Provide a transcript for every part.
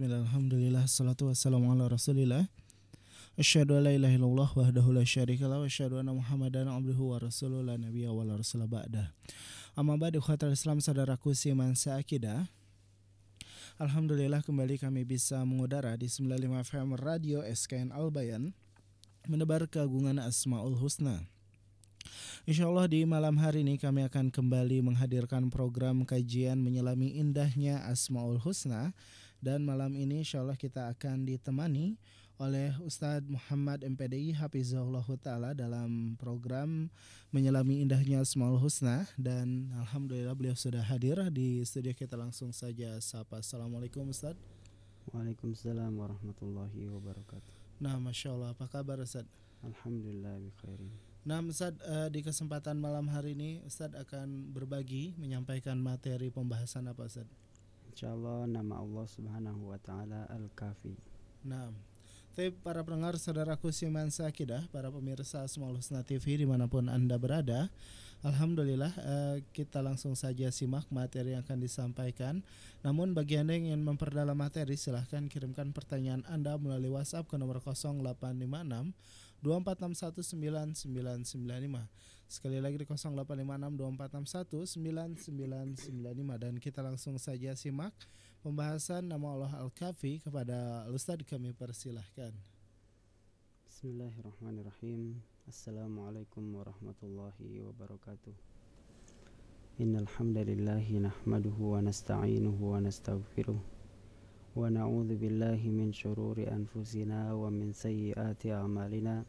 Bismillah, alhamdulillah, salatu wassalamu ala rasulillah. Asyhadu an la ilaha illallah wahdahu la syarikalah wa asyhadu anna Muhammadan abduhu wa rasuluhu la nabiyya wa la rasula ba'dah. Amma ba'du, ikhwatal Islam, saudaraku seiman seakidah. Alhamdulillah kembali kami bisa mengudara di 95 FM Radio SKN Al Bayan, menebar keagungan Asmaul Husna. Insyaallah di malam hari ini kami akan kembali menghadirkan program kajian menyelami indahnya Asmaul Husna. Dan malam ini insyaallah kita akan ditemani oleh Ustadz Muhammad MPDI Hafizahullah Ta'ala dalam program menyelami indahnya Asmaul Husna. Dan alhamdulillah beliau sudah hadir di studio kita, langsung saja sapa. Assalamualaikum Ustadz. Waalaikumsalam warahmatullahi wabarakatuh. Nah, Masya Allah, apa kabar Ustadz? Alhamdulillah bi khairin. Nah Ustadz, di kesempatan malam hari ini Ustadz akan berbagi, menyampaikan materi pembahasan apa Ustadz? Insyaallah nama Allah Subhanahu wa taala Al-Kafi. Nah, tapi para pendengar saudaraku seiman seakidah, para pemirsa Asmaul Husna TV dimanapun Anda berada, alhamdulillah kita langsung saja simak materi yang akan disampaikan. Namun bagi Anda yang ingin memperdalam materi, silahkan kirimkan pertanyaan Anda melalui WhatsApp ke nomor 0856 24619995. Sekali lagi di 085624619995. Dan kita langsung saja simak pembahasan nama Allah Al-Kafi. Kepada Ustadz kami persilahkan. Bismillahirrahmanirrahim. Assalamualaikum warahmatullahi wabarakatuh. Innal hamdalillahi nahmaduhu wa nasta'inuhu wa nastaghfiruh wa na'udzu billahi min syururi anfusina wa min sayyiati a'malina.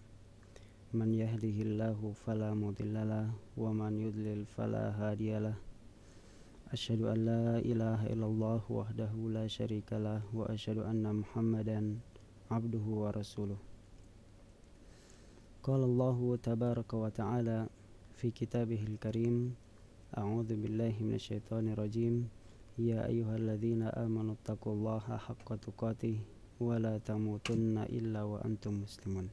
Man yahdihillahu fala mudhillalah wa man yudlil fala hadiyalah. Asyhadu an la ilaha illallah wahdahu la syarikalah wa asyhadu anna Muhammadan abduhu wa rasuluh. Qala Allahu tabaraka wa ta'ala fi kitabihil karim, a'udzu billahi minasyaitonir rajim. Ya ayyuhalladzina amanu taqullaha haqqa tuqatih wa la tamutunna illa wa antum muslimun.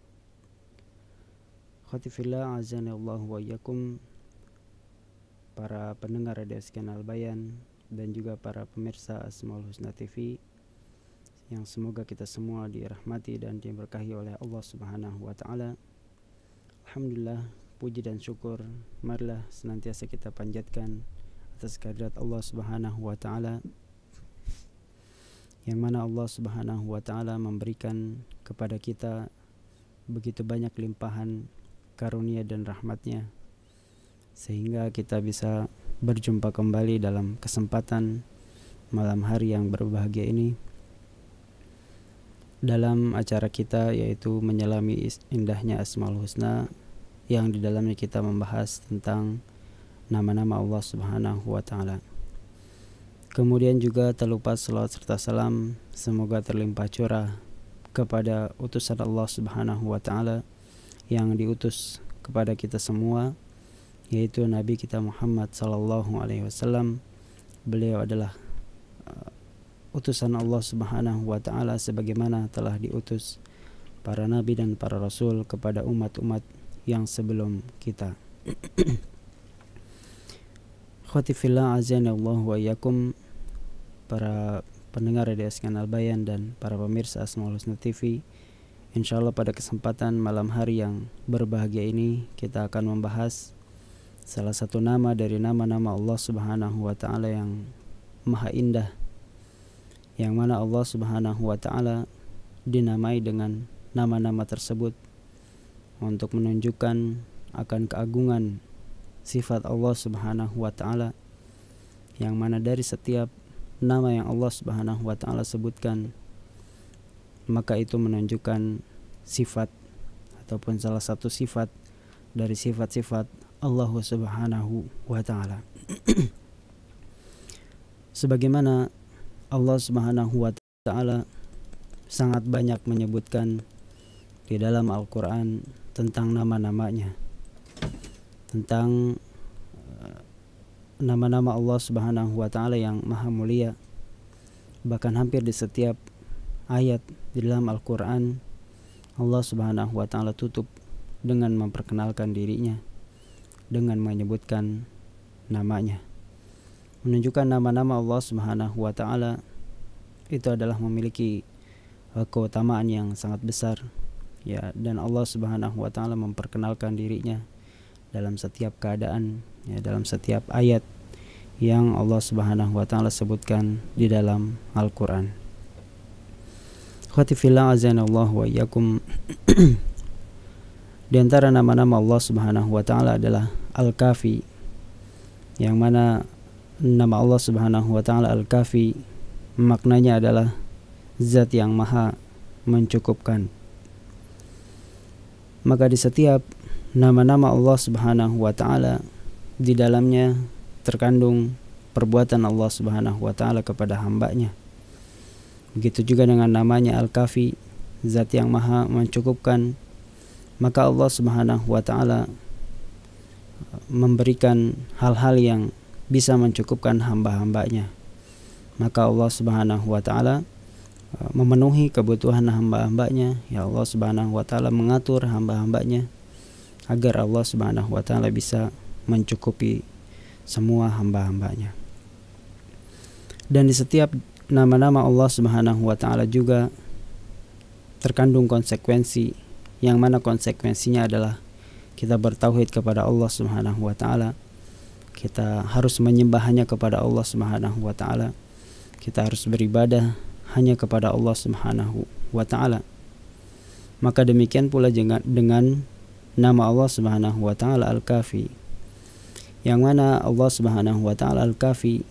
Khatifillah azani Allah wa iyyakum, para pendengar Radio SKN Al Bayan dan juga para pemirsa Asmaul Husna TV, yang semoga kita semua dirahmati dan diberkahi oleh Allah Subhanahu wa taala. Alhamdulillah, puji dan syukur marilah senantiasa kita panjatkan atas kehadirat Allah Subhanahu wa taala, yang mana Allah Subhanahu wa taala memberikan kepada kita begitu banyak limpahan karunia dan rahmatnya, sehingga kita bisa berjumpa kembali dalam kesempatan malam hari yang berbahagia ini dalam acara kita, yaitu menyelami indahnya Asmaul Husna, yang di dalamnya kita membahas tentang nama-nama Allah Subhanahu wa taala. Kemudian juga tak lupa selawat serta salam semoga terlimpah curah kepada utusan Allah Subhanahu wa taala yang diutus kepada kita semua, yaitu Nabi kita Muhammad sallallahu alaihi wasallam. Beliau adalah utusan Allah Subhanahu wa taala sebagaimana telah diutus para nabi dan para rasul kepada umat-umat yang sebelum kita. Khatifillah azani Allah wa iyyakum, para pendengar Radio SKN Al Bayan dan para pemirsa Asmaul Husna TV. Insyaallah pada kesempatan malam hari yang berbahagia ini kita akan membahas salah satu nama dari nama-nama Allah Subhanahu wa taala yang maha indah, yang mana Allah Subhanahu wa taala dinamai dengan nama-nama tersebut untuk menunjukkan akan keagungan sifat Allah Subhanahu wa taala, yang mana dari setiap nama yang Allah Subhanahu wa taala sebutkan, maka itu menunjukkan sifat ataupun salah satu sifat dari sifat-sifat Allah Subhanahu wa taala. Sebagaimana Allah Subhanahu wa taala sangat banyak menyebutkan di dalam Al-Qur'an tentang nama-namanya, tentang nama-nama Allah Subhanahu wa taala yang maha mulia. Bahkan hampir di setiap ayat di dalam Al-Quran, Allah Subhanahu wa ta'ala tutup dengan memperkenalkan dirinya, dengan menyebutkan namanya, menunjukkan nama-nama Allah Subhanahu wa ta'ala itu adalah memiliki keutamaan yang sangat besar, ya, dan Allah Subhanahu wa taala memperkenalkan dirinya dalam setiap keadaan, ya, dalam setiap ayat yang Allah Subhanahu wa taala sebutkan di dalam Al-Qur'an. Khawati fillah azanallahu wa iyyakum. Di antara nama-nama Allah Subhanahu wa taala adalah Al-Kafi, yang mana nama Allah Subhanahu wa taala Al-Kafi maknanya adalah zat yang maha mencukupkan. Maka di setiap nama-nama Allah Subhanahu wa taala di dalamnya terkandung perbuatan Allah Subhanahu wa taala kepada hambanya. Begitu juga dengan namanya Al-Kafi, zat yang maha mencukupkan. Maka Allah Subhanahu wa taala memberikan hal-hal yang bisa mencukupkan hamba-hambanya. Maka Allah Subhanahu wa taala memenuhi kebutuhan hamba-hambanya. Ya, Allah Subhanahu wa taala mengatur hamba-hambanya agar Allah Subhanahu wa taala bisa mencukupi semua hamba-hambanya. Dan di setiap nama-nama Allah Subhanahu wa taala juga terkandung konsekuensi, yang mana konsekuensinya adalah kita bertauhid kepada Allah Subhanahu wa taala. Kita harus menyembah hanya kepada Allah Subhanahu wa taala. Kita harus beribadah hanya kepada Allah Subhanahu wa taala. Maka demikian pula dengan nama Allah Subhanahu wa taala Al-Kafi, yang mana Allah Subhanahu wa taala Al-Kafi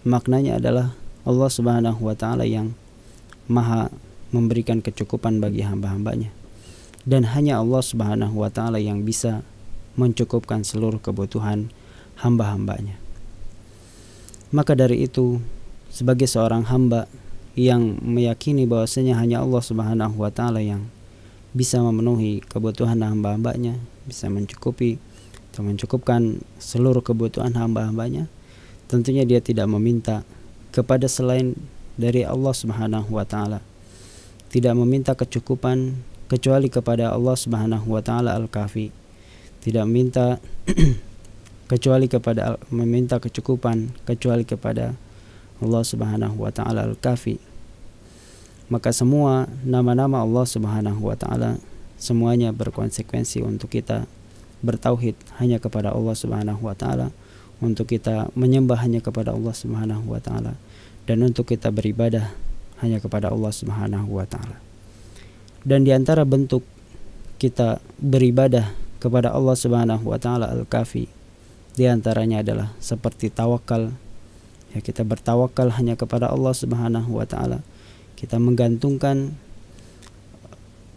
maknanya adalah Allah Subhanahu wa taala yang maha memberikan kecukupan bagi hamba-hambanya, dan hanya Allah Subhanahu wa taala yang bisa mencukupkan seluruh kebutuhan hamba-hambanya. Maka dari itu, sebagai seorang hamba yang meyakini bahwasanya hanya Allah Subhanahu wa taala yang bisa memenuhi kebutuhan hamba-hambanya, bisa mencukupi atau mencukupkan seluruh kebutuhan hamba-hambanya, tentunya dia tidak meminta kepada selain dari Allah Subhanahu wa taala, tidak meminta kecukupan kecuali kepada Allah Subhanahu wa taala Al-Kafi, tidak meminta meminta kecukupan kecuali kepada Allah Subhanahu wa taala Al-Kafi. Maka semua nama-nama Allah Subhanahu wa taala semuanya berkonsekuensi untuk kita bertauhid hanya kepada Allah Subhanahu wa taala, untuk kita menyembah hanya kepada Allah Subhanahu wa taala, dan untuk kita beribadah hanya kepada Allah Subhanahu wa taala. Dan di antara bentuk kita beribadah kepada Allah Subhanahu wa taala Al-Kafi, di antaranya adalah seperti tawakal. Ya, kita bertawakal hanya kepada Allah Subhanahu wa taala. Kita menggantungkan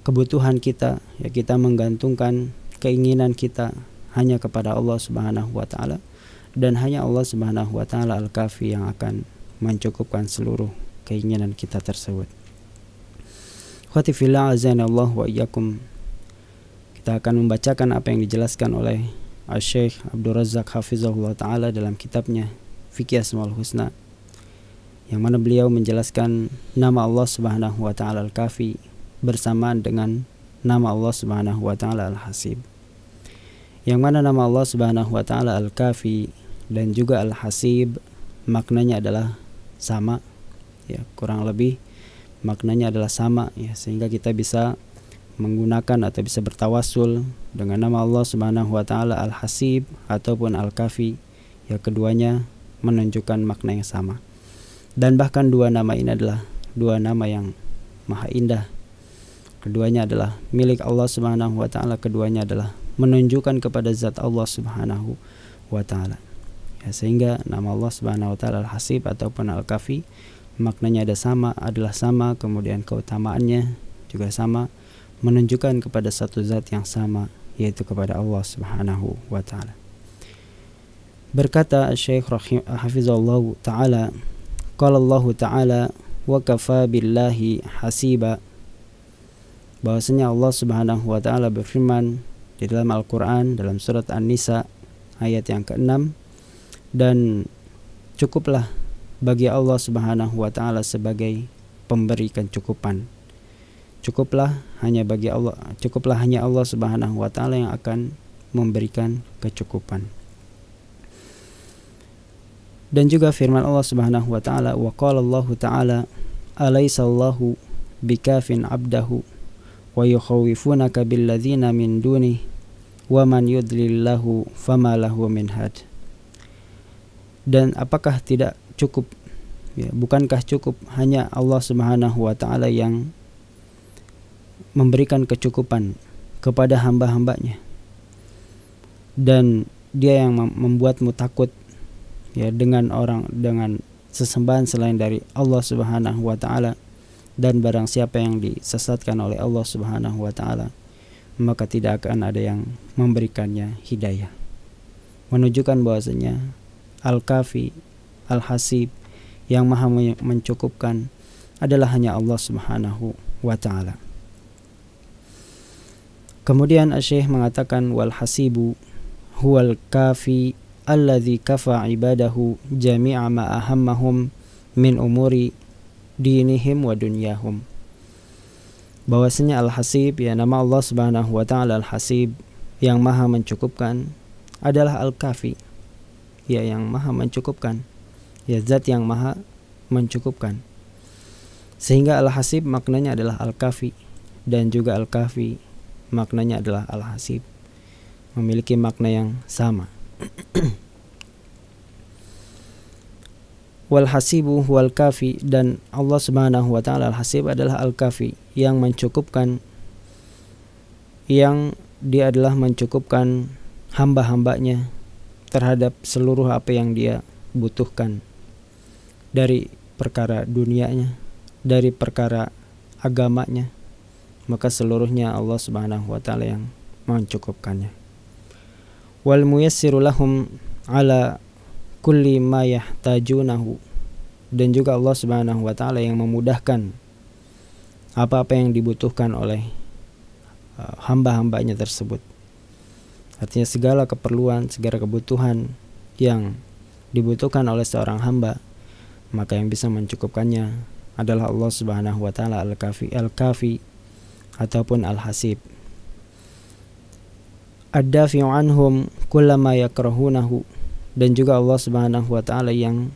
kebutuhan kita, ya, kita menggantungkan keinginan kita hanya kepada Allah Subhanahu wa taala, dan hanya Allah Subhanahu wa taala Al-Kafi yang akan mencukupkan seluruh keinginan kita tersebut. Khawati fillah azanallahu wa iyyakum. Kita akan membacakan apa yang dijelaskan oleh Al-Syekh Abdul Razak Hafizahullah Ta'ala dalam kitabnya Fiqh Asmaul Husna, yang mana beliau menjelaskan nama Allah Subhanahu wa taala Al-Kafi bersamaan dengan nama Allah Subhanahu wa taala Al-Hasib. Yang mana nama Allah Subhanahu wa taala Al-Kafi dan juga Al-Hasib maknanya adalah sama, ya, kurang lebih maknanya adalah sama, ya, sehingga kita bisa menggunakan atau bisa bertawasul dengan nama Allah Subhanahu wa taala Al-Hasib ataupun Al-Kafi, ya, keduanya menunjukkan makna yang sama. Dan bahkan dua nama ini adalah dua nama yang maha indah. Keduanya adalah milik Allah Subhanahu wa taala, keduanya adalah menunjukkan kepada zat Allah Subhanahu wa taala. Ya, sehingga nama Allah Subhanahu wa taala Al-Hasib ataupun Al-Kafi maknanya adalah sama, kemudian keutamaannya juga sama, menunjukkan kepada satu zat yang sama, yaitu kepada Allah Subhanahu wa taala. Berkata Syekh Hafizahullah Ta'ala, qala Allah Ta'ala wa kafa billahi hasiba, bahwasanya Allah Subhanahu wa taala berfirman di dalam Al-Qur'an dalam surat An-Nisa ayat yang ke-6, dan cukuplah bagi Allah Subhanahu wa taala sebagai pemberi kecukupan. Cukuplah hanya Allah Subhanahu wa taala yang akan memberikan kecukupan. Dan juga firman Allah Subhanahu wa taala, wa qala Allah Ta'ala alaisallahu bikafin abdahu wa yukhawifunaka billadzina min dunih wa man yudlillahu fama lahu min had. Dan apakah tidak cukup, ya, bukankah cukup hanya Allah Subhanahu wa ta'ala yang memberikan kecukupan kepada hamba-hambanya, dan dia yang membuatmu takut, ya, dengan sesembahan selain dari Allah Subhanahu wa ta'ala, dan barang siapa yang disesatkan oleh Allah Subhanahu wa ta'ala, maka tidak akan ada yang memberikannya hidayah. Menunjukkan bahwasanya Al-Kafi, Al-Hasib, yang maha mencukupkan adalah hanya Allah Subhanahu wa ta'ala. Kemudian Asy-Syaikh mengatakan wal hasibu huwal kafi alladzi kafa ibadahu jami'a ma ahammahum min umuri dinihim wa dunyahum. Bahwasanya Al-Hasib, ya, nama Allah Subhanahu wa ta'ala Al-Hasib, yang maha mencukupkan, adalah Al-Kafi, ya, yang maha mencukupkan, ya, zat yang maha mencukupkan. Sehingga Al-Hasib maknanya adalah Al-Kafi, dan juga Al-Kafi maknanya adalah Al-Hasib, memiliki makna yang sama. Wal hasibu wal kafi, dan Allah Subhanahu wa ta'ala Al-Hasib adalah Al-Kafi, yang mencukupkan, yang dia adalah mencukupkan hamba-hambanya terhadap seluruh apa yang dia butuhkan dari perkara dunianya, dari perkara agamanya, maka seluruhnya Allah Subhanahu wa ta'ala yang mencukupkannya. Wal muyassiru lahum ala kulli ma yahtajunahu, dan juga Allah Subhanahu wa ta'ala yang memudahkan apa-apa yang dibutuhkan oleh hamba-hambanya tersebut. Artinya segala keperluan, segala kebutuhan yang dibutuhkan oleh seorang hamba, maka yang bisa mencukupkannya adalah Allah Subhanahu wa ta'ala Al-Kafi ataupun Al-Hasib. Ad-dafi'u anhum kullama yakrahunahu, dan juga Allah Subhanahu wa ta'ala yang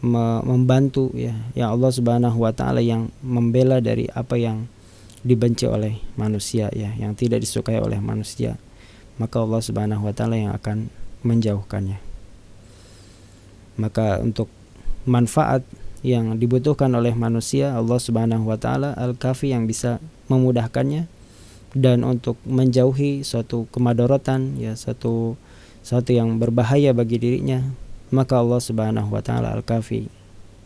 membantu, ya, Allah Subhanahu wa ta'ala yang membela dari apa yang dibenci oleh manusia, ya, yang tidak disukai oleh manusia, maka Allah Subhanahu wa ta'ala yang akan menjauhkannya. Maka untuk manfaat yang dibutuhkan oleh manusia, Allah Subhanahu wa ta'ala Al-Kafi yang bisa memudahkannya, dan untuk menjauhi suatu kemadharatan, ya, suatu yang berbahaya bagi dirinya, maka Allah Subhanahu wa ta'ala Al-Kafi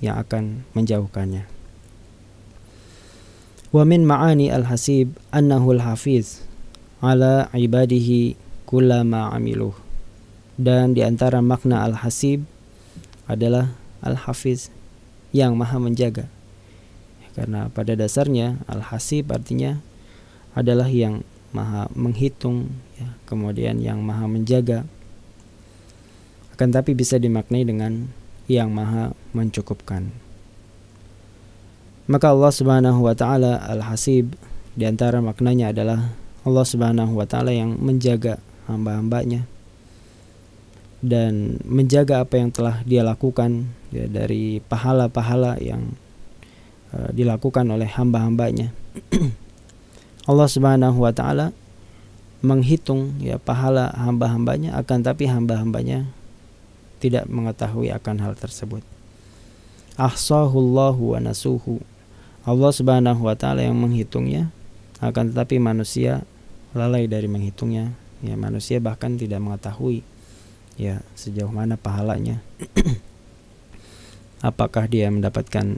yang akan menjauhkannya. Wa min ma'ani Al-Hasib annahu Al-Hafiz ala ibadihi kullama amiluh, dan di antara makna Al-Hasib adalah Al-Hafiz, yang maha menjaga. Karena pada dasarnya Al-Hasib artinya adalah yang maha menghitung, ya, kemudian yang maha menjaga, akan tapi bisa dimaknai dengan yang maha mencukupkan. Maka Allah Subhanahu wa ta'ala Al-Hasib, di antara maknanya adalah Allah Subhanahu wa ta'ala yang menjaga hamba-hambanya, dan menjaga apa yang telah dia lakukan, ya, dari pahala-pahala yang dilakukan oleh hamba-hambanya. Allah Subhanahu wa ta'ala menghitung, ya, pahala hamba-hambanya, akan tapi hamba-hambanya tidak mengetahui akan hal tersebut. Ahsahullahu wa nasuhu, Allah Subhanahu wa ta'ala yang menghitungnya, akan tetapi manusia lalai dari menghitungnya, ya, manusia bahkan tidak mengetahui, ya, sejauh mana pahalanya. Apakah dia mendapatkan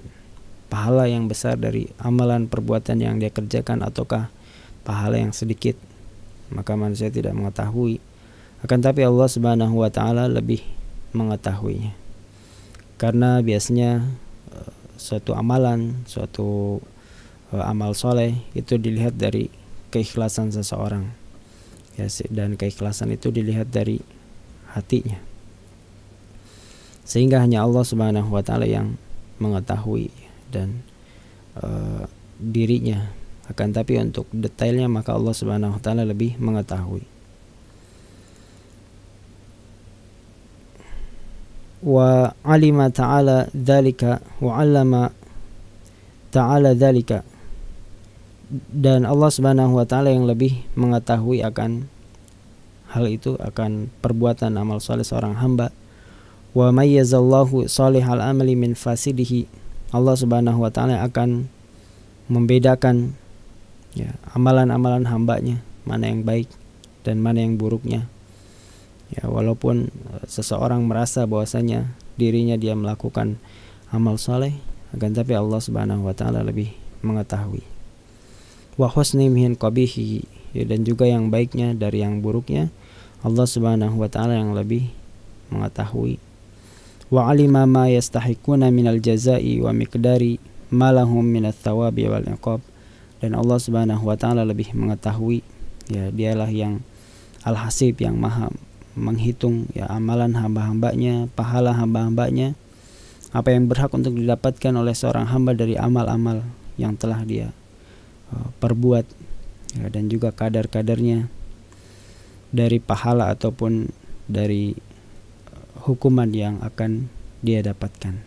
pahala yang besar dari amalan perbuatan yang dia kerjakan, ataukah pahala yang sedikit, maka manusia tidak mengetahui. Akan tapi Allah Subhanahu wa ta'ala lebih mengetahuinya, karena biasanya suatu amalan, suatu amal soleh itu dilihat dari keikhlasan seseorang, ya, dan keikhlasan itu dilihat dari hatinya, sehingga hanya Allah Subhanahu wa ta'ala yang mengetahui dan dirinya. Akan tapi untuk detailnya maka Allah Subhanahu wa ta'ala lebih mengetahui. wa alima ta'ala dzalika wa 'allama ta'ala dzalika, dan Allah Subhanahu wa taala yang lebih mengetahui akan hal itu, akan perbuatan amal saleh seorang hamba. Wa mayyazallahu salihal amali min fasidihi, Allah Subhanahu wa taala akan membedakan ya amalan-amalan hambanya, mana yang baik dan mana yang buruknya. Ya, walaupun seseorang merasa bahwasanya dirinya dia melakukan amal saleh, akan tapi Allah Subhanahu wa taala lebih mengetahui. Wa husni min qabihi, ya, dan juga yang baiknya dari yang buruknya Allah Subhanahu wa taala yang lebih mengetahui. Wa alima ma yastahiquna minal jazai wa miqdari ma lahum minats thawabi wal iqab, dan Allah Subhanahu wa taala lebih mengetahui, ya, dialah yang Al-Hasib, yang maha menghitung ya amalan hamba-hambanya, pahala hamba-hambanya, apa yang berhak untuk didapatkan oleh seorang hamba dari amal-amal yang telah dia perbuat, ya, dan juga kadar-kadarnya dari pahala ataupun dari hukuman yang akan dia dapatkan.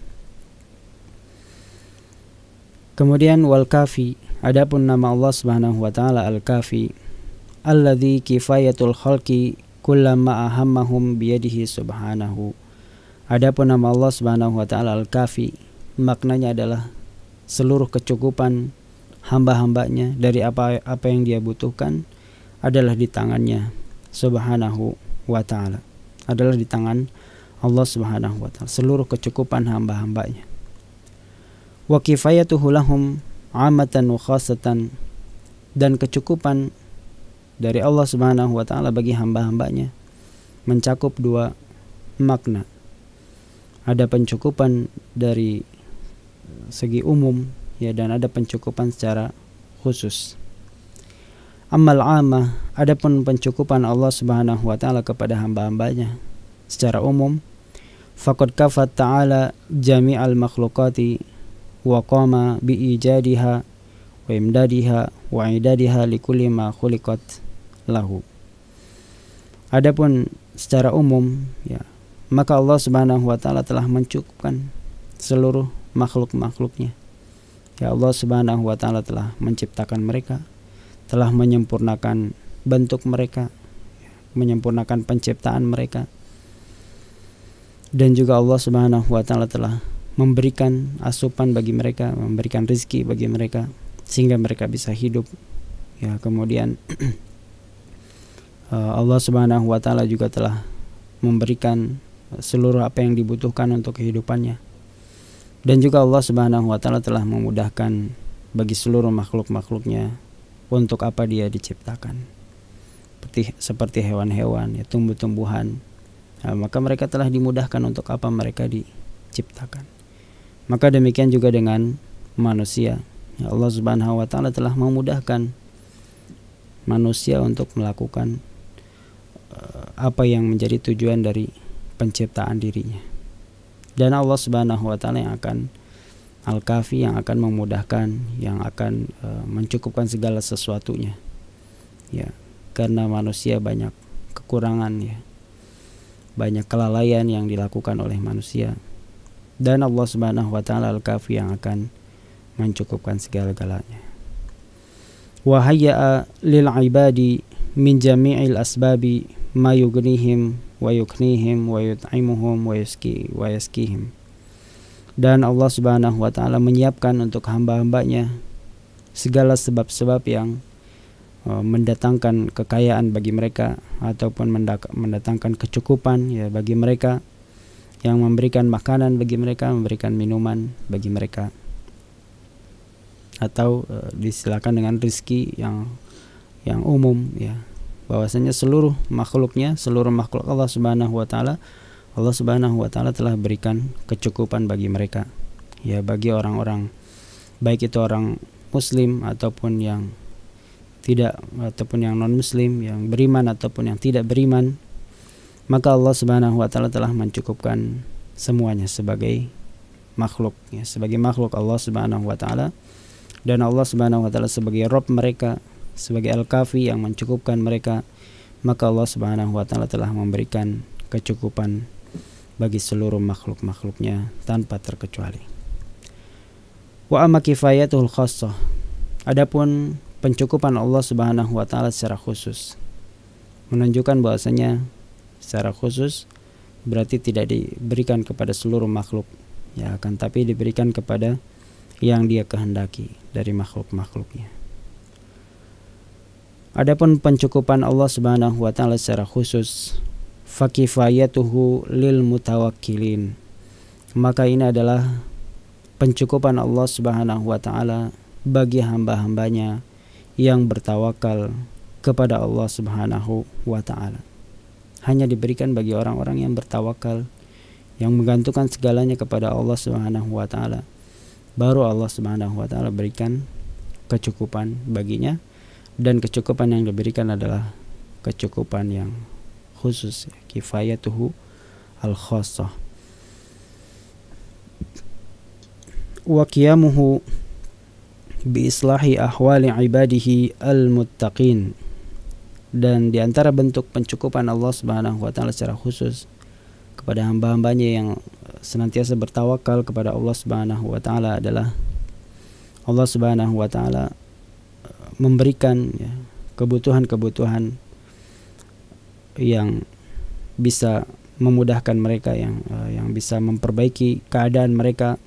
Kemudian wal kafi, adapun nama Allah Subhanahu wa taala Al-Kafi, alladzi kifayatul khalqi kullama ahammahum biyadihi subhanahu. Adapun nama Allah Subhanahu wa taala Al-Kafi, maknanya adalah seluruh kecukupan hamba-hambanya dari apa yang dia butuhkan adalah di tangannya Subhanahu wa taala, adalah di tangan Allah Subhanahu wa taala seluruh kecukupan hamba-hambanya. Wa kifayatuhu lahum amatan wa khasatan, dan kecukupan dari Allah Subhanahu wa taala bagi hamba-hambanya mencakup dua makna. Ada pencukupan dari segi umum, ya, dan ada pencukupan secara khusus. Ammal amah, adapun pencukupan Allah Subhanahu wa taala kepada hamba-hambanya secara umum, faqad kafat ta'ala jami'al makhluqati wa qama bi ijadiha wa imdadiha wa idadiha likulli ma khuliqat lahu. Adapun secara umum, ya, maka Allah Subhanahu wa taala telah mencukupkan seluruh makhluk-makhluknya. Ya, Allah Subhanahu wa taala telah menciptakan mereka, telah menyempurnakan bentuk mereka, menyempurnakan penciptaan mereka, dan juga Allah Subhanahu wa taala telah memberikan asupan bagi mereka, memberikan rezeki bagi mereka sehingga mereka bisa hidup. Ya, kemudian Allah Subhanahu wa taala juga telah memberikan seluruh apa yang dibutuhkan untuk kehidupannya. Dan juga Allah Subhanahu wa taala telah memudahkan bagi seluruh makhluk-makhluknya untuk apa dia diciptakan. Seperti hewan-hewan, ya, tumbuh-tumbuhan. Nah, maka mereka telah dimudahkan untuk apa mereka diciptakan. Maka demikian juga dengan manusia. Ya, Allah Subhanahu wa taala telah memudahkan manusia untuk melakukan apa yang menjadi tujuan dari penciptaan dirinya. Dan Allah Subhanahu wa taala yang akan Al-Kafi, yang akan memudahkan, yang akan mencukupkan segala sesuatunya. Ya, karena manusia banyak kekurangan, ya. Banyak kelalaian yang dilakukan oleh manusia. Dan Allah Subhanahu wa taala Al-Kafi yang akan mencukupkan segala-galanya. Wa hayya'a lil ibadi min jami'il asbabi ma yughnihim wa yuknihim wa yut'imuhum wa yaskihim. Dan Allah Subhanahu wa taala menyiapkan untuk hamba-hambanya segala sebab-sebab yang mendatangkan kekayaan bagi mereka ataupun mendatangkan kecukupan, ya, bagi mereka, yang memberikan makanan bagi mereka, memberikan minuman bagi mereka, atau disilakan dengan rezeki yang umum, ya, bahwasanya seluruh makhluknya, seluruh makhluk Allah Subhanahu wa taala, Allah Subhanahu wa taala telah berikan kecukupan bagi mereka, ya, bagi orang-orang, baik itu orang muslim ataupun yang tidak, ataupun yang non muslim, yang beriman ataupun yang tidak beriman. Maka Allah Subhanahu wa taala telah mencukupkan semuanya sebagai makhluk, ya, sebagai makhluk Allah Subhanahu wa taala. Dan Allah Subhanahu wa taala sebagai Rabb mereka, sebagai Al-Kafi yang mencukupkan mereka, maka Allah Subhanahu wa taala telah memberikan kecukupan bagi seluruh makhluk-makhluknya tanpa terkecuali. Wa amma kifayatul khassah, adapun pencukupan Allah Subhanahu wa taala secara khusus, menunjukkan bahwasanya secara khusus berarti tidak diberikan kepada seluruh makhluk, ya, akan tapi diberikan kepada yang Dia kehendaki dari makhluk-makhluknya. Adapun pencukupan Allah Subhanahu wa taala secara khusus, fakifayatuhu lil mutawakkilin, maka ini adalah pencukupan Allah Subhanahu wa taala bagi hamba-hambanya yang bertawakal kepada Allah Subhanahu wa taala. Hanya diberikan bagi orang-orang yang bertawakal, yang menggantungkan segalanya kepada Allah Subhanahu wa taala. Baru Allah Subhanahu wa taala berikan kecukupan baginya, dan kecukupan yang diberikan adalah kecukupan yang khusus, kifayatuhu al-khassah. Wa qiyamuhu bi islahi ahwali ibadihi al-muttaqin, dan di antara bentuk pencukupan Allah Subhanahu wa taala secara khusus kepada hamba-hambanya yang senantiasa bertawakal kepada Allah Subhanahu wa taala adalah Allah Subhanahu wa taala memberikan, ya, kebutuhan-kebutuhan yang bisa memudahkan mereka, yang bisa memperbaiki keadaan mereka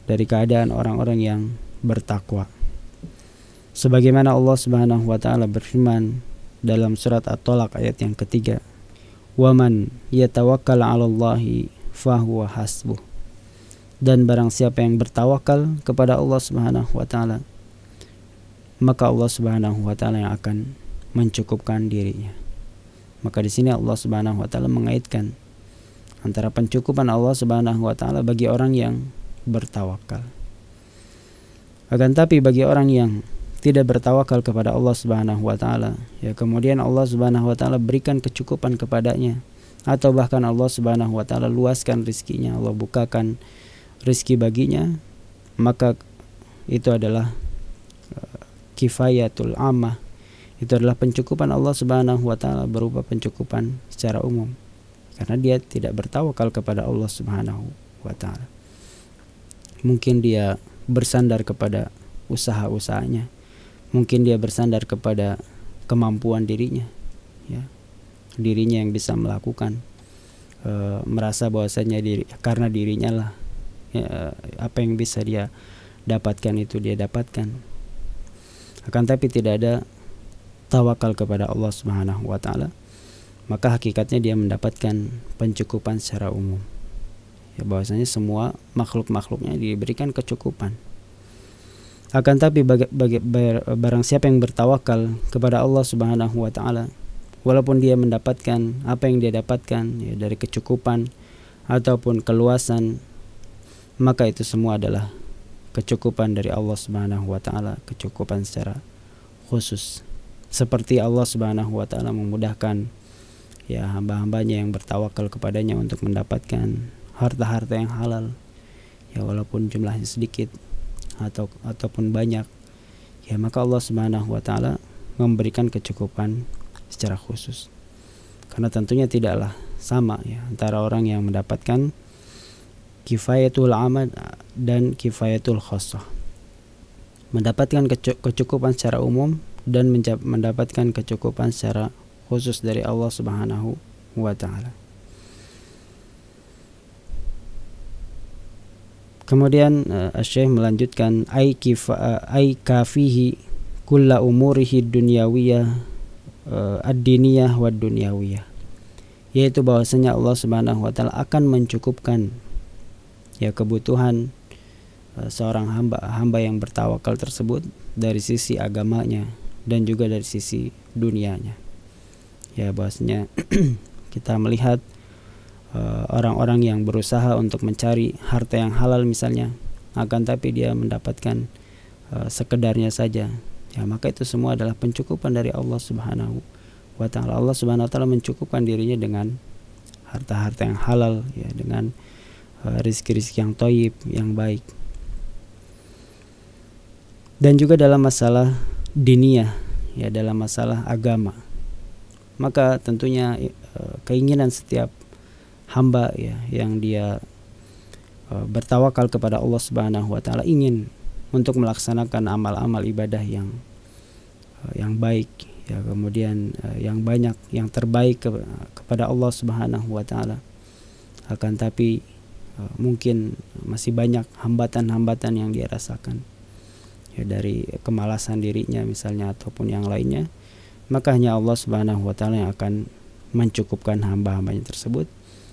dari keadaan orang-orang yang bertakwa. Sebagaimana Allah Subhanahu wa taala berfirman dalam surat At-Talaq ayat yang ketiga, "Waman yatawakkal 'alallahi fahuwa hasbuh." Dan barang siapa yang bertawakal kepada Allah Subhanahu wa taala, maka Allah Subhanahu wa taala yang akan mencukupkan dirinya. Maka di sini Allah Subhanahu wa taala mengaitkan antara pencukupan Allah Subhanahu wa taala bagi orang yang bertawakal. Akan tapi bagi orang yang tidak bertawakal kepada Allah Subhanahu wa taala, ya, kemudian Allah Subhanahu wa taala berikan kecukupan kepadanya, atau bahkan Allah Subhanahu wa taala luaskan rizkinya, Allah bukakan rizki baginya, maka itu adalah kifayatul ammah. Itu adalah pencukupan Allah Subhanahu wa taala berupa pencukupan secara umum, karena dia tidak bertawakal kepada Allah Subhanahu wa taala. Mungkin dia bersandar kepada usaha-usahanya, mungkin dia bersandar kepada kemampuan dirinya, ya, dirinya yang bisa melakukan, merasa bahwasanya karena dirinya lah, ya, apa yang bisa dia dapatkan itu dia dapatkan. Akan tapi tidak ada tawakal kepada Allah Subhanahu wa taala, maka hakikatnya dia mendapatkan pencukupan secara umum, ya, bahwasanya semua makhluk-makhluknya diberikan kecukupan. Akan tapi barang siapa yang bertawakal kepada Allah Subhanahu wa taala, walaupun dia mendapatkan apa yang dia dapatkan, ya, dari kecukupan ataupun keluasan, maka itu semua adalah kecukupan dari Allah Subhanahu wa taala, kecukupan secara khusus. Seperti Allah Subhanahu wa taala memudahkan, ya, hamba-hambanya yang bertawakal kepadanya untuk mendapatkan harta-harta yang halal, ya, walaupun jumlahnya sedikit ataupun banyak, ya, maka Allah Subhanahu wa taala memberikan kecukupan secara khusus. Karena tentunya tidaklah sama, ya, antara orang yang mendapatkan kifayatul amad dan kifayatul khassah. Mendapatkan kecukupan secara umum dan mendapatkan kecukupan secara khusus dari Allah Subhanahu wa taala. Kemudian Syekh melanjutkan ai kafihi kulla umurihi dunyawiyah ad-diniyah wad dunyawiyah, yaitu bahwasanya Allah Subhanahu wa taala akan mencukupkan, ya, kebutuhan seorang hamba yang bertawakal tersebut dari sisi agamanya dan juga dari sisi dunianya. Ya, bahwasanya kita melihat orang-orang yang berusaha untuk mencari harta yang halal misalnya, akan tapi dia mendapatkan sekedarnya saja, ya, maka itu semua adalah pencukupan dari Allah Subhanahu wa taala. Allah Subhanahu wa taala mencukupkan dirinya dengan harta-harta yang halal, ya, dengan rizki-rizki yang thayyib, yang baik. Dan juga dalam masalah diniyah, ya, dalam masalah agama, maka tentunya keinginan setiap hamba ya yang dia bertawakal kepada Allah Subhanahu wa taala, ingin untuk melaksanakan amal-amal ibadah yang baik ya, kemudian yang banyak, yang terbaik kepada Allah Subhanahu wa taala. Akan tapi mungkin masih banyak hambatan-hambatan yang dia rasakan ya, dari kemalasan dirinya misalnya ataupun yang lainnya, maka hanya Allah Subhanahu wa taala yang akan mencukupkan hamba-hambanya tersebut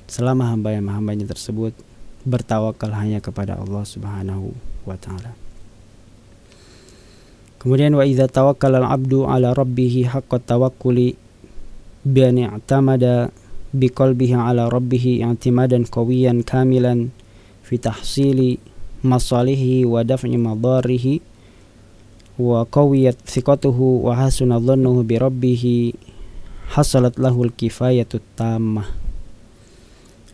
selama hamba-hambanya tersebut bertawakal hanya kepada Allah Subhanahu wa taala. Kemudian wa idza tawakkala al-'abdu 'ala rabbih haqqa tawakkuli bi an i'tamada bi qalbihi 'ala rabbih i'timadan qawiyan kamilan fi tahsili masalihi wa daf'i madarihi wa qawiyat thiqatuhu wa hasuna dhannuhu bi rabbih hasalat lahul kifayatut tammah.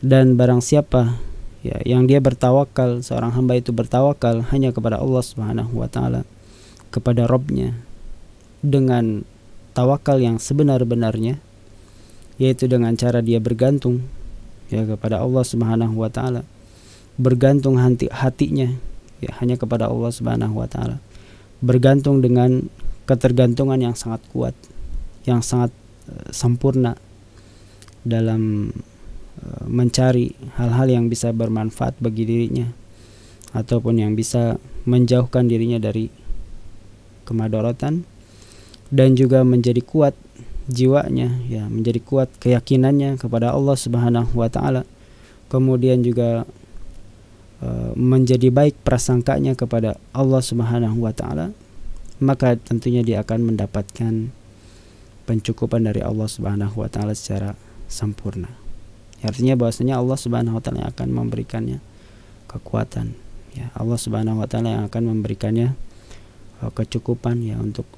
Dan barang siapa ya yang dia bertawakal, seorang hamba itu bertawakal hanya kepada Allah Subhanahu wa taala, kepada Rabb-nya dengan tawakal yang sebenar-benarnya, yaitu dengan cara dia bergantung ya kepada Allah Subhanahu wa taala, bergantung hatinya ya hanya kepada Allah Subhanahu wa taala, bergantung dengan ketergantungan yang sangat kuat, yang sangat sempurna dalam mencari hal-hal yang bisa bermanfaat bagi dirinya ataupun yang bisa menjauhkan dirinya dari kemadaratan, dan juga menjadi kuat jiwanya ya, menjadi kuat keyakinannya kepada Allah Subhanahu wa taala, kemudian juga menjadi baik prasangkanya kepada Allah Subhanahu wa taala, maka tentunya dia akan mendapatkan pencukupan dari Allah Subhanahu wa taala secara sempurna. Artinya bahwasanya Allah Subhanahu wa taala yang akan memberikannya kekuatan ya, Allah Subhanahu wa taala yang akan memberikannya kecukupan ya untuk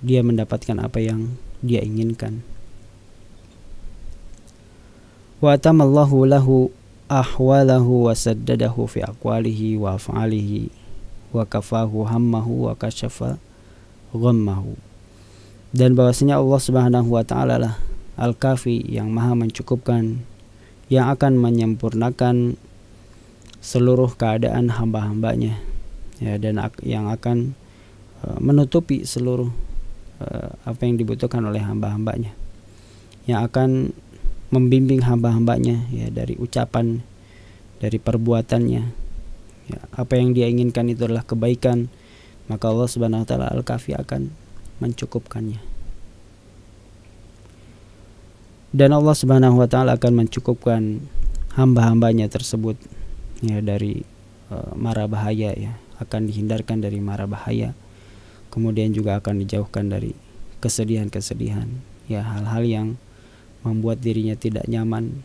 dia mendapatkan apa yang dia inginkan. Wa atamallahu lahu ahwalahu wa saddadahu fi aqwalihi wa af'alihi wa kafahu hammahu wa kashafa ghammahu. Dan bahwasanya Allah Subhanahu wa taala lah Al-Kafi, yang maha mencukupkan, yang akan menyempurnakan seluruh keadaan hamba-hambanya ya, dan yang akan menutupi seluruh apa yang dibutuhkan oleh hamba-hambanya, yang akan membimbing hamba-hambanya ya, dari ucapan, dari perbuatannya ya, apa yang dia inginkan itu adalah kebaikan, maka Allah Subhanahu wa taala Al-Kafi akan mencukupkannya. Dan Allah Subhanahu wa taala akan mencukupkan hamba-hambanya tersebut ya dari mara bahaya ya, akan dihindarkan dari mara bahaya, kemudian juga akan dijauhkan dari kesedihan-kesedihan ya, hal-hal yang membuat dirinya tidak nyaman,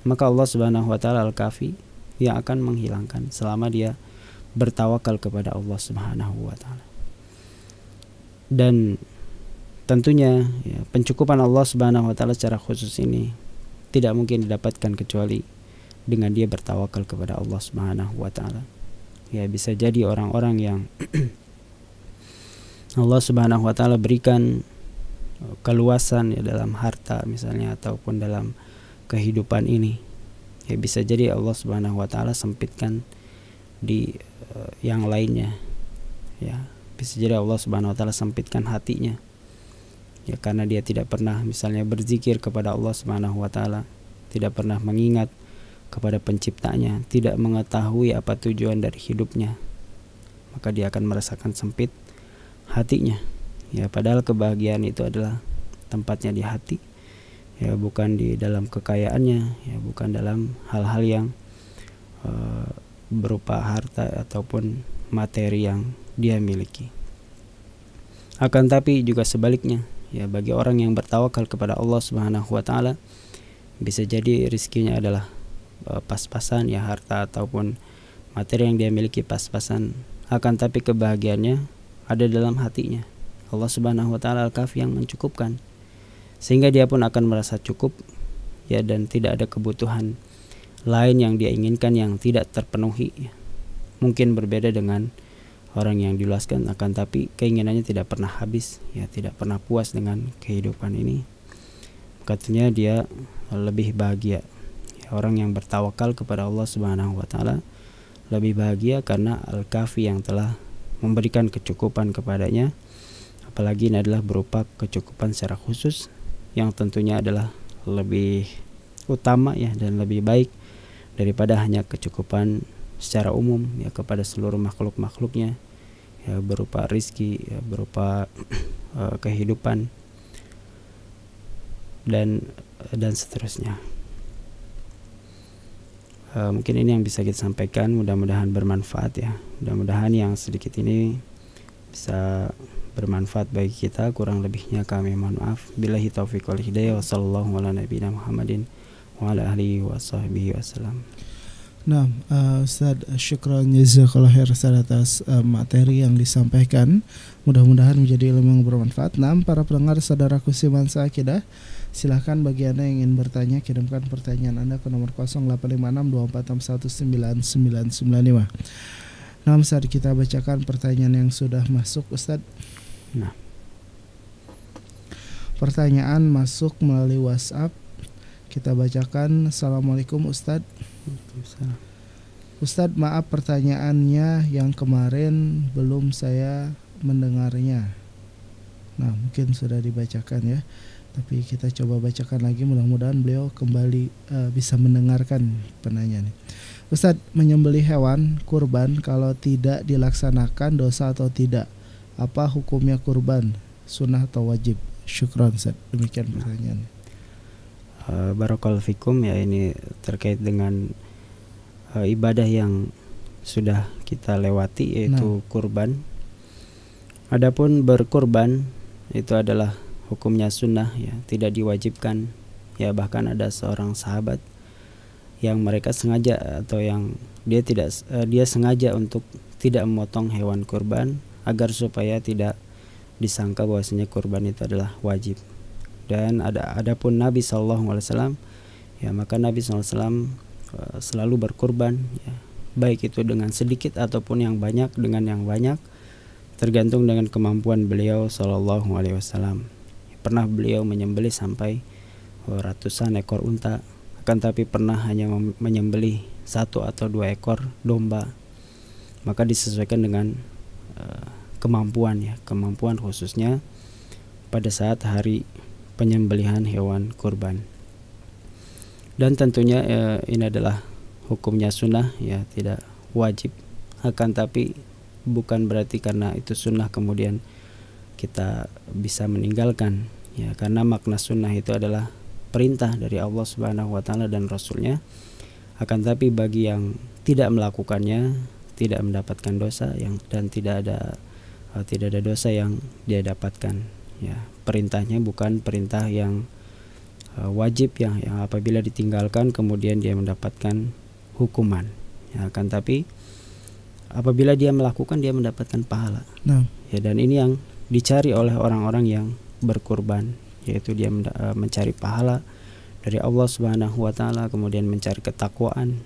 maka Allah Subhanahu wa taala Al-Kafi yang akan menghilangkan selama dia bertawakal kepada Allah Subhanahu wa taala. Dan tentunya ya, pencukupan Allah Subhanahu wa taala secara khusus ini tidak mungkin didapatkan kecuali dengan dia bertawakal kepada Allah Subhanahu wa taala. Ya, bisa jadi orang-orang yang Allah Subhanahu wa taala berikan keluasan ya dalam harta misalnya ataupun dalam kehidupan ini, ya bisa jadi Allah Subhanahu wa taala sempitkan di yang lainnya ya, bisa jadi Allah Subhanahu wa taala sempitkan hatinya ya, karena dia tidak pernah misalnya berzikir kepada Allah Subhanahu wa taala, tidak pernah mengingat kepada penciptanya, tidak mengetahui apa tujuan dari hidupnya, maka dia akan merasakan sempit hatinya ya, padahal kebahagiaan itu adalah tempatnya di hati ya, bukan di dalam kekayaannya ya, bukan dalam hal-hal yang berupa harta ataupun materi yang dia miliki. Akan tapi juga sebaliknya ya, bagi orang yang bertawakal kepada Allah Subhanahu wa taala, bisa jadi rizkinya adalah pas-pasan ya, harta ataupun materi yang dia miliki pas-pasan, akan tapi kebahagiaannya ada dalam hatinya. Allah Subhanahu wa taala Al-Kafi yang mencukupkan, sehingga dia pun akan merasa cukup ya, dan tidak ada kebutuhan lain yang dia inginkan yang tidak terpenuhi. Mungkin berbeda dengan orang yang diluaskan, akan tapi keinginannya tidak pernah habis ya, tidak pernah puas dengan kehidupan ini, katanya dia lebih bahagia Orang yang bertawakal kepada Allah Subhanahu wa taala lebih bahagia karena Al-Kafi yang telah memberikan kecukupan kepadanya, apalagi ini adalah berupa kecukupan secara khusus yang tentunya adalah lebih utama ya dan lebih baik daripada hanya kecukupan secara umum ya kepada seluruh makhluk-makhluknya ya, berupa rizki ya, berupa kehidupan dan seterusnya. Mungkin ini yang bisa kita sampaikan, mudah-mudahan bermanfaat ya. Mudah-mudahan yang sedikit ini bisa bermanfaat bagi kita. Kurang lebihnya kami mohon maaf. Billahi taufiq wal hidayah. Wassallallahu ala nabiyina Muhammadin wa ala alihi wa sahbihi wasallam. Nah, Ustaz, syukran jazakallahu khair atas materi yang disampaikan. Mudah-mudahan menjadi ilmu yang bermanfaat. Nah, para pendengar saudaraku Simansa Akidah, silakan bagi Anda yang ingin bertanya, kirimkan pertanyaan Anda ke nomor 085624619995. Nah, Ustaz, kita bacakan pertanyaan yang sudah masuk, Ustaz. Nah, pertanyaan masuk melalui WhatsApp. Kita bacakan. Assalamualaikum Ustaz. Ustaz, maaf pertanyaannya yang kemarin belum saya mendengarnya. Nah, mungkin sudah dibacakan ya, tapi kita coba bacakan lagi, mudah-mudahan beliau kembali bisa mendengarkan penanyaan. Ustaz, menyembelih hewan kurban kalau tidak dilaksanakan dosa atau tidak? Apa hukumnya kurban? Sunnah atau wajib? Syukran Ustaz. Demikian pertanyaannya. Barakallahu fikum ya, ini terkait dengan ibadah yang sudah kita lewati yaitu kurban. Adapun berkurban itu adalah hukumnya sunnah ya, tidak diwajibkan ya. Bahkan ada seorang sahabat yang mereka sengaja atau yang dia sengaja untuk tidak memotong hewan kurban agar supaya tidak disangka bahwasanya kurban itu adalah wajib. Dan adapun Nabi SAW ya, maka Nabi SAW selalu berkurban ya, baik itu dengan sedikit ataupun yang banyak, dengan yang banyak tergantung dengan kemampuan beliau SAW. Pernah beliau menyembelih sampai ratusan ekor unta, akan tapi pernah hanya menyembelih 1 atau 2 ekor domba. Maka disesuaikan dengan kemampuan ya, kemampuan khususnya pada saat hari penyembelihan hewan kurban. Dan tentunya ini adalah hukumnya sunnah ya, tidak wajib. Akan tapi bukan berarti karena itu sunnah kemudian kita bisa meninggalkan ya, karena makna sunnah itu adalah perintah dari Allah Subhanahu wa taala dan Rasulnya. Akan tapi bagi yang tidak melakukannya tidak mendapatkan dosa dan tidak ada dosa yang dia dapatkan ya. Perintahnya bukan perintah yang wajib yang apabila ditinggalkan kemudian dia mendapatkan hukuman ya, akan tapi apabila dia melakukan dia mendapatkan pahala. Ya, dan ini yang dicari oleh orang-orang yang berkurban, yaitu dia mencari pahala dari Allah Subhanahu wa taala, kemudian mencari ketakwaan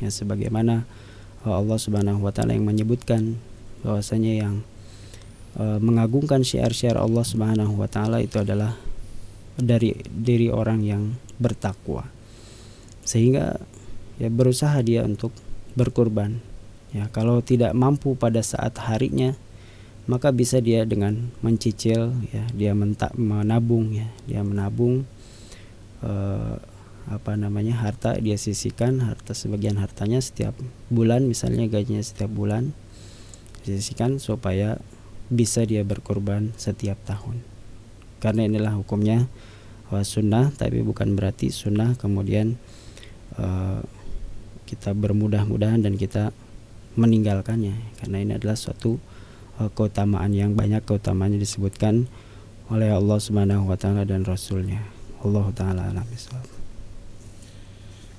ya, sebagaimana Allah Subhanahu wa taala yang menyebutkan bahwasanya yang mengagungkan syiar-syiar Allah Subhanahu wa taala itu adalah dari diri orang yang bertakwa. Sehingga ya berusaha dia untuk berkurban. Ya, kalau tidak mampu pada saat harinya, maka bisa dia dengan mencicil ya, dia menabung ya, dia menabung harta, dia sisihkan sebagian hartanya setiap bulan, misalnya gajinya setiap bulan disisihkan supaya bisa dia berkurban setiap tahun. Karena inilah hukumnya sunnah, tapi bukan berarti sunnah kemudian kita bermudah-mudahan dan kita meninggalkannya, karena ini adalah suatu keutamaan yang banyak keutamaannya disebutkan oleh Allah Subhanahu wa taala dan Rasulnya. Allah taala alam bisawab.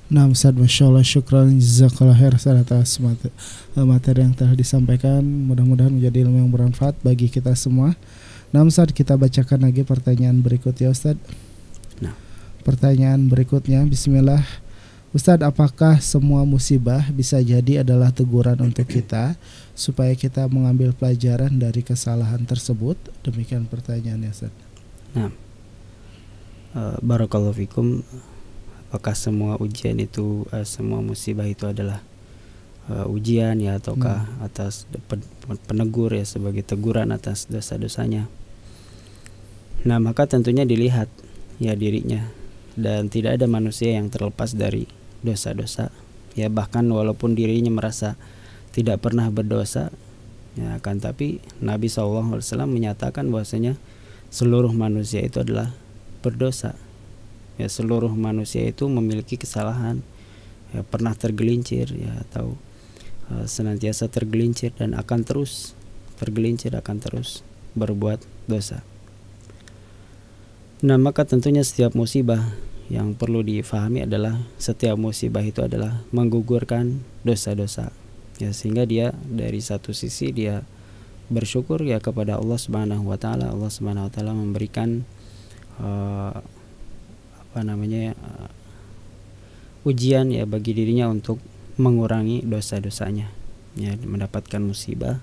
Nah, Ustaz, Masya Allah, syukran jazakallahu khair atas materi yang telah disampaikan. Mudah-mudahan menjadi ilmu yang bermanfaat bagi kita semua. Nah, Ustaz, kita bacakan lagi pertanyaan berikutnya, Ustaz. Nah, pertanyaan berikutnya, bismillah. Ustaz, apakah semua musibah bisa jadi adalah teguran untuk kita supaya kita mengambil pelajaran dari kesalahan tersebut? Demikian pertanyaannya, Ustaz. Nah, barakallahu fikum. apakah semua ujian itu semua musibah itu adalah ujian ya, ataukah atas penegur ya, sebagai teguran atas dosa-dosanya. Nah, maka tentunya dilihat ya dirinya, dan tidak ada manusia yang terlepas dari dosa-dosa ya, bahkan walaupun dirinya merasa tidak pernah berdosa ya, akan tapi Nabi SAW menyatakan bahwasanya seluruh manusia itu adalah berdosa ya, seluruh manusia itu memiliki kesalahan ya, pernah tergelincir ya, atau senantiasa tergelincir dan akan terus tergelincir, akan terus berbuat dosa. Nah, maka tentunya setiap musibah yang perlu difahami adalah setiap musibah itu adalah menggugurkan dosa-dosa ya, sehingga dia dari satu sisi dia bersyukur ya kepada Allah Subhanahu wa taala. Allah Subhanahu wa taala memberikan ujian ya bagi dirinya untuk mengurangi dosa-dosanya ya, mendapatkan musibah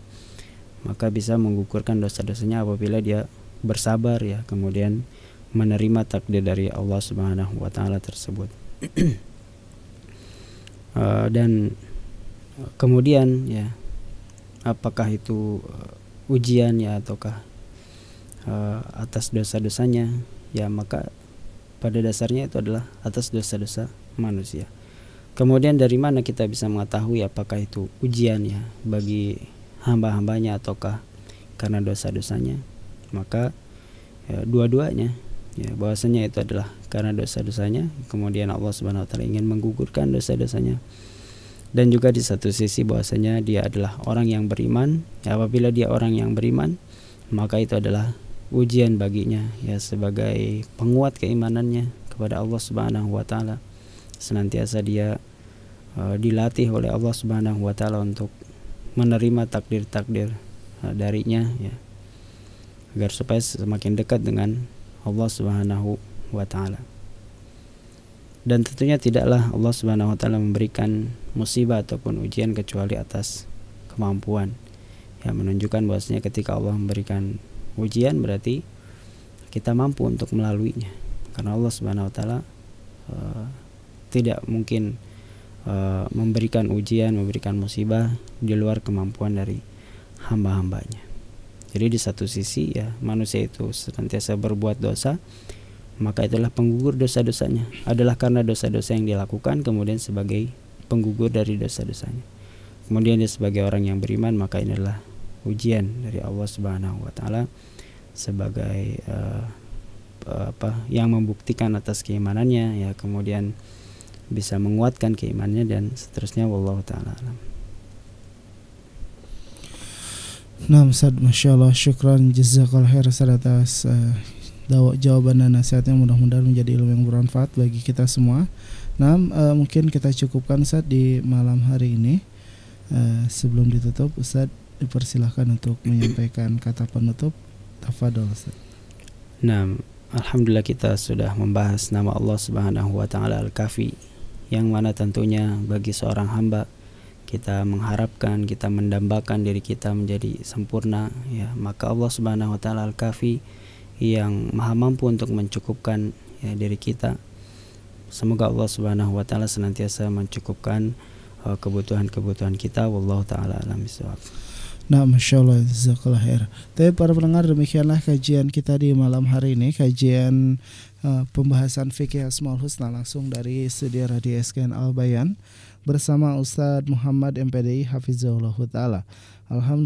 maka bisa menggugurkan dosa-dosanya apabila dia bersabar ya, kemudian menerima takdir dari Allah Subhanahu wa taala tersebut. Dan kemudian ya, apakah itu ujian ya ataukah atas dosa-dosanya ya, maka pada dasarnya itu adalah atas dosa-dosa manusia. Kemudian dari mana kita bisa mengetahui apakah itu ujian ya bagi hamba-hambanya ataukah karena dosa-dosanya? Maka ya, dua-duanya ya, bahwasanya itu adalah karena dosa-dosanya, kemudian Allah Subhanahu wa taala ingin menggugurkan dosa-dosanya, dan juga di satu sisi bahwasanya dia adalah orang yang beriman ya, apabila dia orang yang beriman maka itu adalah ujian baginya ya, sebagai penguat keimanannya kepada Allah Subhanahu wa taala. Senantiasa dia dilatih oleh Allah Subhanahu wa taala untuk menerima takdir-takdir darinya ya, agar supaya semakin dekat dengan Allah Subhanahu wa taala. Dan tentunya tidaklah Allah Subhanahu wa taala memberikan musibah ataupun ujian kecuali atas kemampuan. Ya, menunjukkan bahwasanya ketika Allah memberikan ujian berarti kita mampu untuk melaluinya. Karena Allah Subhanahu wa taala tidak mungkin memberikan ujian, memberikan musibah di luar kemampuan dari hamba-hambanya. Jadi di satu sisi ya, manusia itu senantiasa berbuat dosa, maka itulah penggugur dosa-dosanya, adalah karena dosa-dosa yang dilakukan, kemudian sebagai penggugur dari dosa-dosanya. Kemudian dia sebagai orang yang beriman, maka ini adalah ujian dari Allah Subhanahu wa taala sebagai yang membuktikan atas keimanannya ya, kemudian bisa menguatkan keimanannya dan seterusnya. Wallahu taala alam. Nah, Ustaz, Masya Allah, syukran jazakallahu khair atas jawaban dan nasihatnya, mudah-mudahan menjadi ilmu yang bermanfaat bagi kita semua. Nah, mungkin kita cukupkan Ustaz di malam hari ini. Sebelum ditutup, Ustaz dipersilahkan untuk menyampaikan kata penutup. Tafadhol Ustaz. Nah, alhamdulillah kita sudah membahas nama Allah Subhanahu wa taala Al-Kafi, yang mana tentunya bagi seorang hamba kita mengharapkan, kita mendambakan diri kita menjadi sempurna ya, maka Allah Subhanahu wa taala Al-Kafi yang maha mampu untuk mencukupkan ya diri kita. Semoga Allah Subhanahu wa taala senantiasa mencukupkan kebutuhan-kebutuhan kita. Wallahu taala alam bisawab. Nah, Masya Allah, jazakallah khair. Tapi para pendengar, demikianlah kajian kita di malam hari ini, kajian pembahasan fikih Asmaul Husna langsung dari studio Radio SKN Al Bayan bersama Ustadz Muhammad MPDI Hafizahullah Ta'ala. Alhamdulillah.